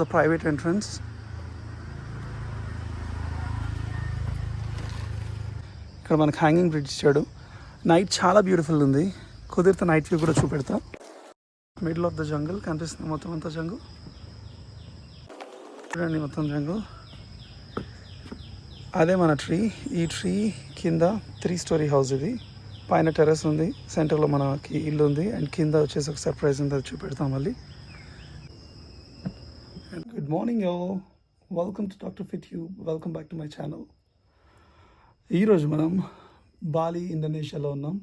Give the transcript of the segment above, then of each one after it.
the private entrance. ఇక్కడ మనకు hanging bridge ఇచ్చాడు. నైట్ చాలా బ్యూటిఫుల్ ఉంది. కుదిరితే నైట్ వ్యూ కూడా చూపెడతా. మిడిల్ ఆఫ్ ద జంగల్ కనిపిస్తుంది, మొత్తం అంతా జంగల్. చూడండి మొత్తం జంగల్. అదే మన ట్రీ. ఈ ట్రీ కింద 3 story హౌస్. ఇది పైన టెర్రస్ ఉంది, సెంటర్లో మనకి ఇల్లు ఉంది, అండ్ కింద వచ్చేసి ఒక సర్ప్రైజ్ ఉంది, అది చూపెడతాం మళ్ళీ. అండ్ గుడ్ మార్నింగ్ యో, welcome to Dr.Fittube, welcome back to my channel. ఈరోజు మనం బాలి ఇండోనేషియాలో ఉన్నాం.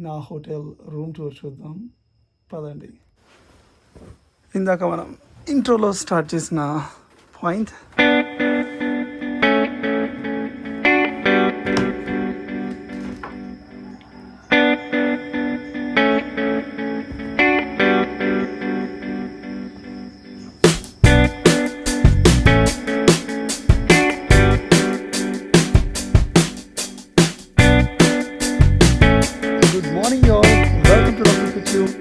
నా హోటల్ రూమ్ టూర్ చూద్దాం పదండి. ఇందాక మనం ఇంట్రోలో స్టార్ట్ చేసిన point, good morning y'all, welcome to Dr.Fittube.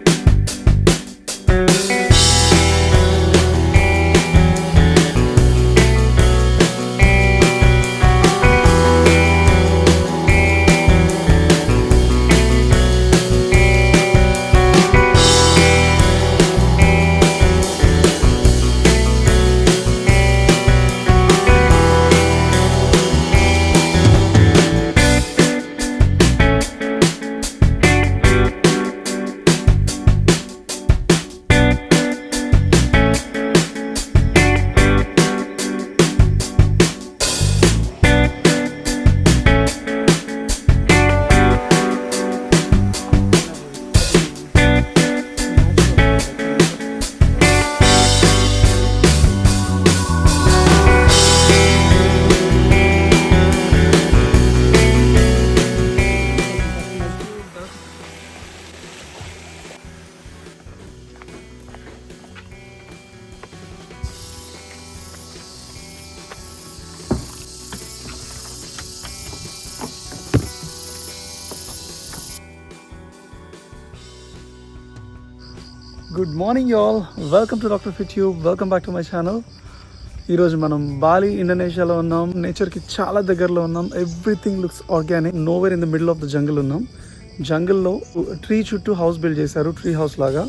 Good morning y'all, welcome to Dr.Fittube, welcome back to my channel. ఈరోజు మనం బాలి ఇండోనేషియాలో ఉన్నాం. నేచర్కి చాలా దగ్గరలో ఉన్నాం. Everything looks organic. Nowhere in the middle of the jungle ఉన్నాం. జంగల్లో ట్రీ చుట్టూ హౌస్ బిల్డ్ చేశారు, ట్రీ హౌస్ లాగా.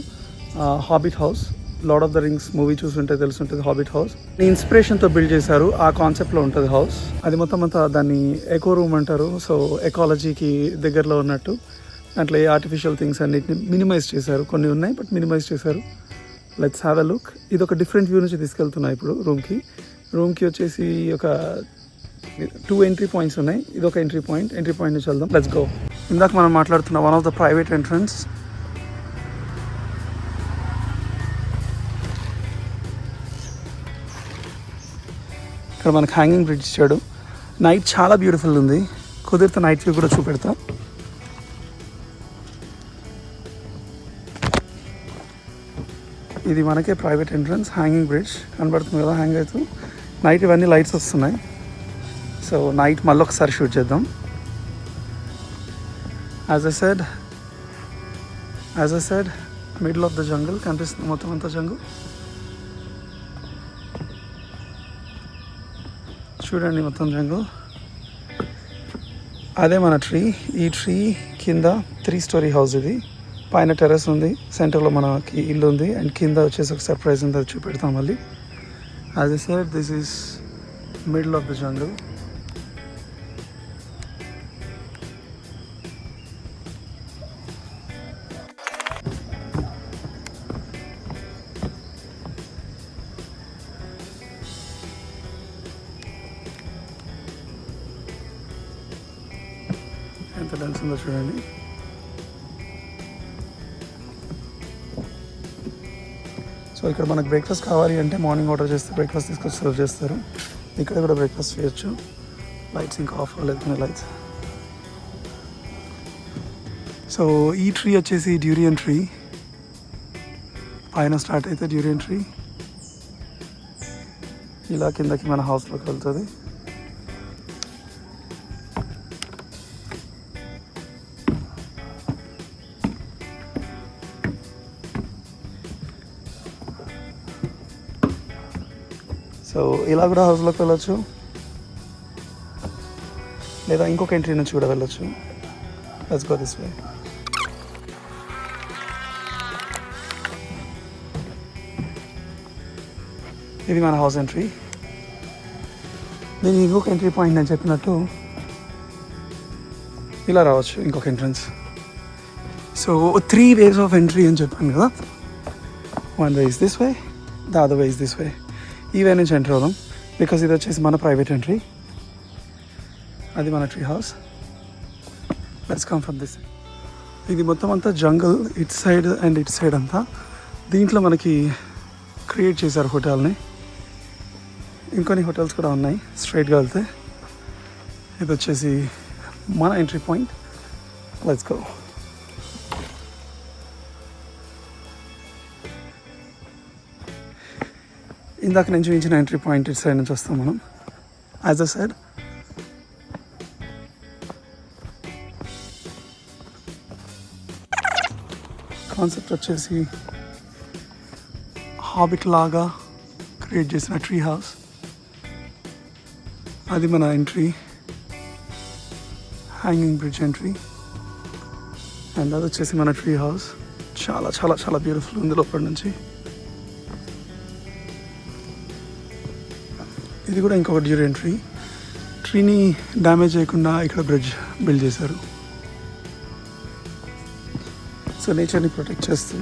Hobbit house, lord of the rings movie చూసుంటే తెలుసుంటుంది. హాబిట్ హౌస్ ఇన్స్పిరేషన్తో బిల్డ్ చేశారు. ఆ కాన్సెప్ట్లో ఉంటుంది హౌస్. అది మొత్తం అంతా దాన్ని ఎకో రూమ్ అంటారు. సో ఎకాలజీకి దగ్గరలో ఉన్నట్టు అట్లా ఏ ఆర్టిఫిషియల్ థింగ్స్ అన్నిటిని మినిమైజ్ చేశారు. కొన్ని ఉన్నాయి బట్ మినిమైజ్ చేశారు. Let's have a look. ఇది ఒక డిఫరెంట్ వ్యూ నుంచి తీసుకెళ్తున్నా ఇప్పుడు రూమ్కి వచ్చేసి ఒక 2 ఎంట్రీ పాయింట్స్ ఉన్నాయి. ఇది ఒక ఎంట్రీ పాయింట్ నుంచి వెళ్దాం. Let's go. ఇందాక మనం మాట్లాడుతున్న one of the private entrance. ఇక్కడ మనకు హ్యాంగింగ్ బ్రిడ్జ్ ఇచ్చాడు. నైట్ చాలా బ్యూటిఫుల్ ఉంది. కుదిరితే నైట్ వ్యూ కూడా చూపెడతా. ఇది మనకే ప్రైవేట్ ఎంట్రన్స్. హ్యాంగింగ్ బ్రిడ్జ్ కనబడుతుంది కదా, హ్యాంగ్ అవుతూ. నైట్ ఇవన్నీ లైట్స్ వస్తున్నాయి. సో నైట్ మళ్ళీ ఒకసారి షూట్ చేద్దాం. As I said middle of the జంగల్ కనిపిస్తుంది, మొత్తం అంతా జంగల్. చూడండి మొత్తం జంగల్. అదే మన ట్రీ. ఈ ట్రీ కింద 3 story హౌస్. ఇది పైన టెర్రస్ ఉంది, సెంటర్లో మనకి ఇల్లు ఉంది, అండ్ కింద వచ్చేసి ఒక సర్ప్రైజ్ ఉంది, అది చూపెడతాం మళ్ళీ. As I said, this is middle of the జంగల్. ఎంత డెన్స్ ఉందో చూడండి. సో ఇక్కడ మనకు బ్రేక్ఫాస్ట్ కావాలి అంటే మార్నింగ్ ఆర్డర్ చేస్తే బ్రేక్ఫాస్ట్ తీసుకొచ్చి సర్వ్ చేస్తారు. ఇక్కడ కూడా బ్రేక్ఫాస్ట్ చేయొచ్చు. లైట్స్ ఇంకా ఆఫ్ అవ్వలేదు లైట్స్. సో ఈ ట్రీ వచ్చేసి డ్యూరియన్ ట్రీ. పైన స్టార్ట్ అయితే డ్యూరియన్ ట్రీ ఇలా కిందకి మన హౌస్లోకి వెళ్తుంది. సో ఇలా కూడా హౌస్లోకి వెళ్ళొచ్చు, లేదా ఇంకొక ఎంట్రీ నుంచి కూడా వెళ్ళొచ్చు. Let's go this way. ఇది మన హౌస్ ఎంట్రీ. నేను ఇంకొక ఎంట్రీ పాయింట్ నేను చెప్పినట్టు ఇలా రావచ్చు, ఇంకొక entrance. So 3 ways of entry అని చెప్పాను కదా. One way is this way, the other way is this way. ఈ వే నుంచి ఎంటర్ అవుదాం, బికాస్ ఇది వచ్చేసి మన ప్రైవేట్ ఎంట్రీ. అది మన tree house. Let's come from this. ఇది మొత్తం అంతా jungle, it side and it side అంతా. దీంట్లో మనకి క్రియేట్ చేశారు హోటల్ని. ఇంకొన్ని హోటల్స్ కూడా ఉన్నాయి స్ట్రైట్గా వెళ్తే. ఇది వచ్చేసి మన ఎంట్రీ పాయింట్. Let's go. ఇందాక నేను చూపించిన ఎంట్రీ పాయింట్ ఇటు సైడ్ నుంచి వస్తాం మనం. యాజ్ అ సైడ్ కాన్సెప్ట్ వచ్చేసి హాబిట్ లాగా క్రియేట్ చేసిన ట్రీ హౌస్. అది మన entry, hanging bridge entry. And అది వచ్చేసి మన ట్రీ హౌస్. చాలా చాలా చాలా బ్యూటిఫుల్ ఉంది లోపల నుంచి. ఇది కూడా ఇంకొక డ్యూర్ ఎంట్రీ. ట్రీని డ్యామేజ్ చేయకుండా ఇక్కడ బ్రిడ్జ్ బిల్డ్ చేశారు. సో నేచర్ని ప్రొటెక్ట్ చేస్తూ.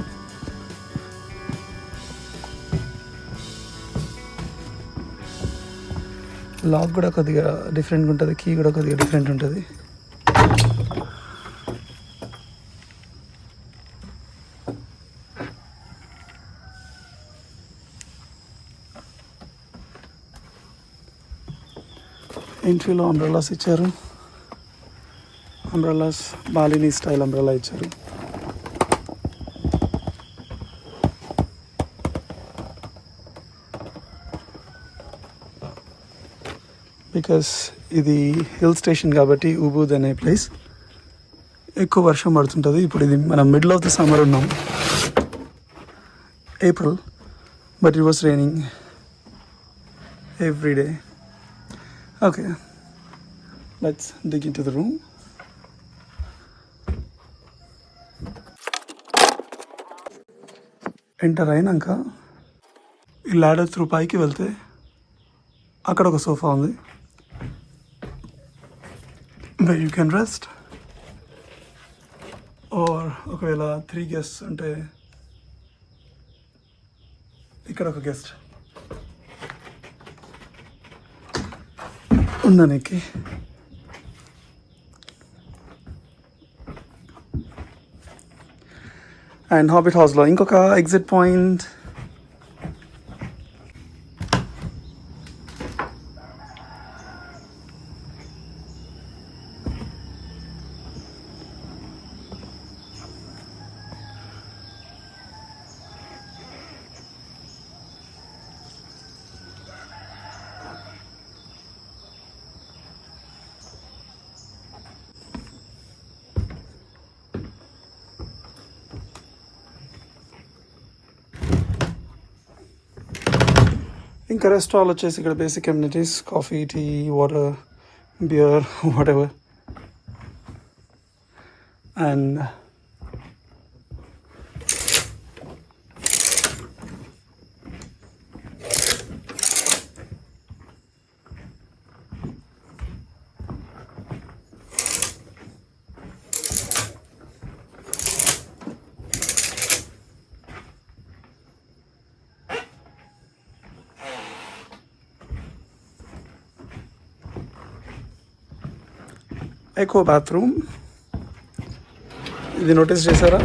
లాక్ కూడా కొద్దిగా డిఫరెంట్గా ఉంటుంది, కీ కూడా కొద్దిగా డిఫరెంట్ ఉంటుంది. ఎంట్రీలో అంబ్రెల్లాస్ ఇచ్చారు. అంబ్రెల్లాస్ బాలిని స్టైల్ అంబ్రెల్లా ఇచ్చారు. బికాస్ ఇది హిల్ స్టేషన్ కాబట్టి ఉబూద్ అనే ప్లేస్ ఎక్కువ వర్షం పడుతుంటుంది. ఇప్పుడు ఇది మనం మిడిల్ ఆఫ్ ద సమ్మర్ ఉన్నాం, April, but it was raining every day. Okay, let's dig into the room. Enter అయినాక ఈ ల్యాడర్ త్రూ పైకి వెళ్తే అక్కడ ఒక సోఫా ఉంది, where you can rest. Or ఒకవేళ 3 guests ఉంటే ఇక్కడ ఒక గెస్ట్ ఉండడానికి. అండ్ హాబిట్ హౌస్లో ఇంకొక ఎగ్జిట్ పాయింట్. ఇంకా రెస్టారెంట్ వచ్చేసి ఇక్కడ basic amenities, coffee, tea, water, beer, whatever. And eco bathroom. ఇది నోటీస్ చేశారా?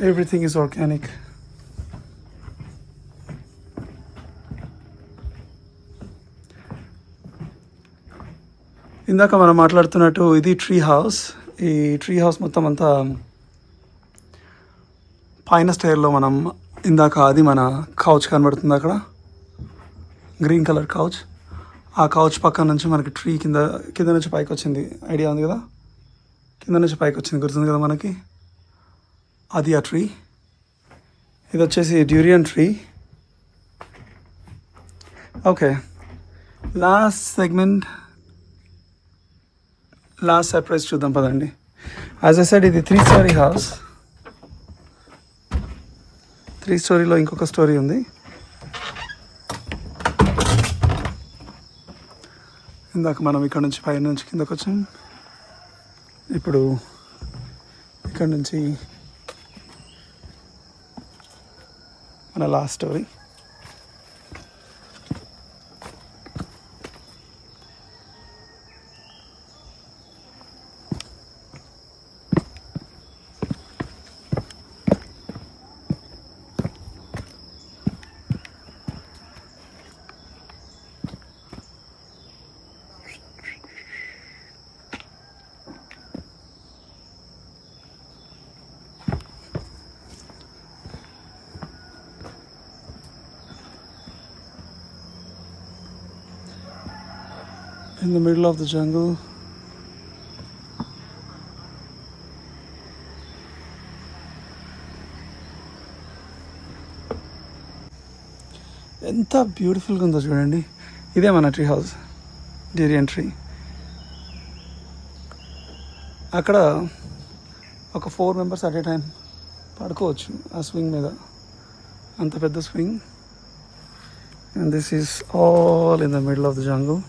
Everything is organic. ఇందాక మనం మాట్లాడుతున్నట్టు ఇది ట్రీ హౌస్. ఈ ట్రీ హౌస్ మొత్తం అంతా పైన స్టేర్లో మనం ఇందాక అది మన కౌచ్ కనబడుతుంది అక్కడ, గ్రీన్ కలర్ కౌచ్. ఆ కౌచ్ పక్కన నుంచి మనకి ట్రీ కింద కింద నుంచి పైకి వచ్చింది, ఐడియా ఉంది కదా, కింద నుంచి పైకి వచ్చింది గుర్తుంది కదా మనకి, అది ఆ ట్రీ. ఇది వచ్చేసి durian tree. Okay, last segment, last surprise చూద్దాం పదండి. యాజ్ ఐ సెడ్ ఇది 3 స్టోరీ హౌస్. 3 స్టోరీలో ఇంకొక స్టోరీ ఉంది. ఇందాక మనం ఇక్కడ నుంచి పైన నుంచి కిందకు వచ్చాం, ఇప్పుడు ఇక్కడ నుంచి మన last story. In the middle of the jungle. ఎంత బ్యూటిఫుల్గా ఉందో చూడండి. ఇదే మన ట్రీ హౌస్, డ్యూరియన్ ట్రీ. అక్కడ ఒక 4 మెంబర్స్ అట్ ఏ టైం పడుకోవచ్చు ఆ స్వింగ్ మీద, అంత పెద్ద swing. And this is all in the middle of the jungle.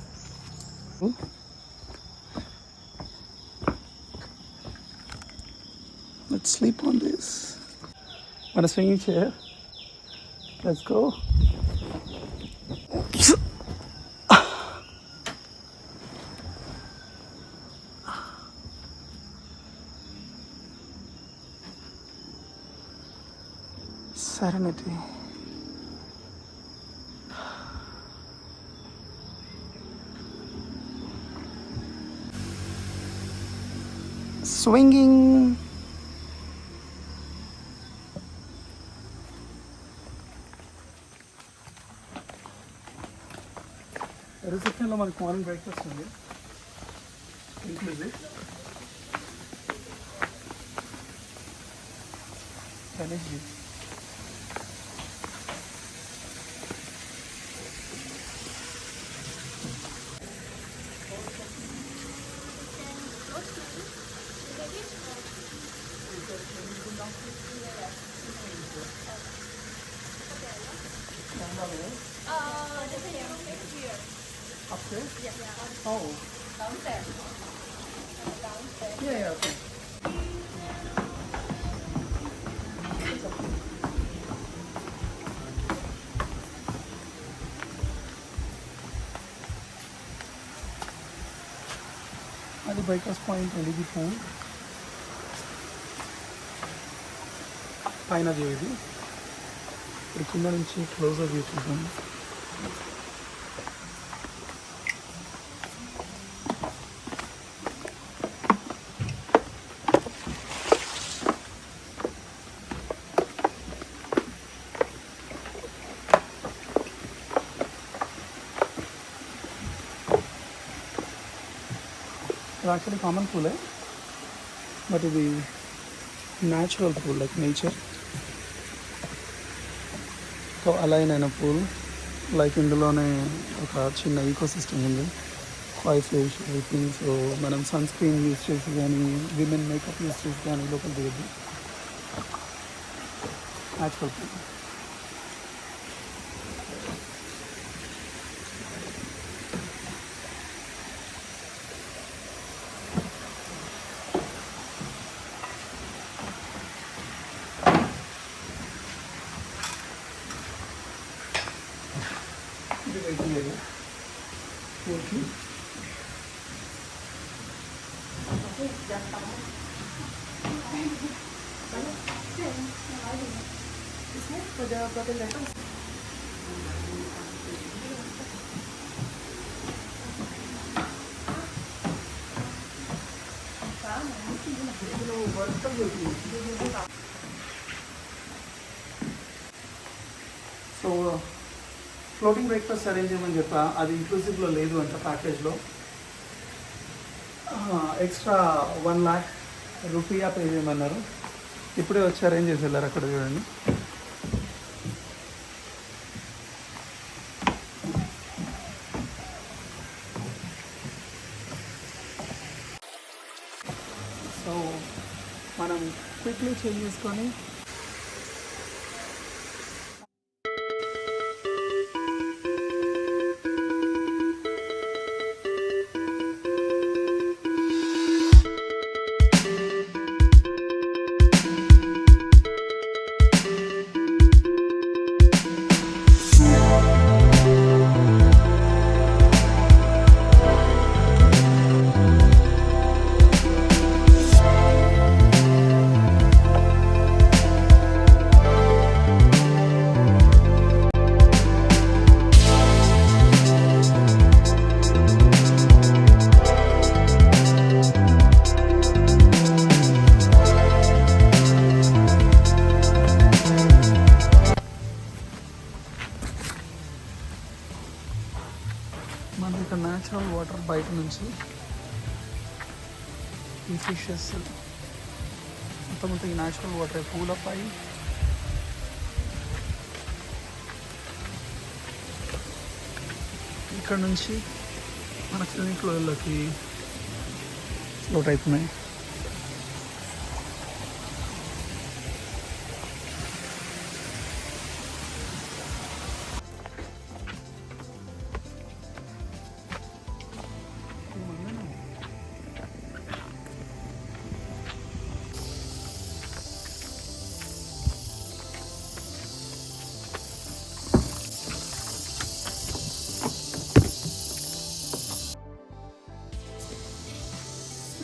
Let's sleep on this. On a swinging chair. Let's go. Serenity. Swinging. రిసెప్షన్లో మనకి morning breakfast ఉంది inclusive. Ganesh ji upstairs? Yeah. Oh. Downstairs. Yeah, okay. అది breakfast point అండి, ఇది pool పైన view. ఇది ఇప్పుడు కింద నుంచి క్లోజర్ వ్యూ చూద్దాం. యాక్చువల్లీ కామన్ పూలే, బట్ ఇది న్యాచురల్ పూల్, లైక్ నేచర్ తో అలైన్ అయిన పూల్. లైక్ ఇందులోనే ఒక చిన్న ఈకో సిస్టమ్ ఉంది, 5 ఫిష్, ఎవ్రీథింగ్. సో మనం సన్ స్క్రీన్ యూజ్ చేసి కానీ విమెన్ మేకప్ యూజ్ చేసి కానీ లోపల దిగద్దు. Natural pool. So floating breakfast arrange చేయమని చెప్పా, అది ఇంక్లూజివ్లో లేదు అంట ప్యాకేజ్లో. ఎక్స్ట్రా 1 lakh రూపీయా పే చేయమన్నారు. ఇప్పుడే వచ్చి అరేంజ్ చేసి వెళ్ళారు. అక్కడ చూడండి. సో మనం క్విక్లీ చేంజ్ చేసుకొని మనకి ఇక్కడ న్యాచురల్ వాటర్ బయట నుంచి ఈ ఫిషెస్ మొత్తం ఈ న్యాచురల్ వాటర్ పూలపై ఇక్కడ నుంచి మన క్లినిక్లో వెళ్ళకి ఫ్లోట్ అవుతున్నాయి.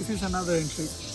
This is another entry.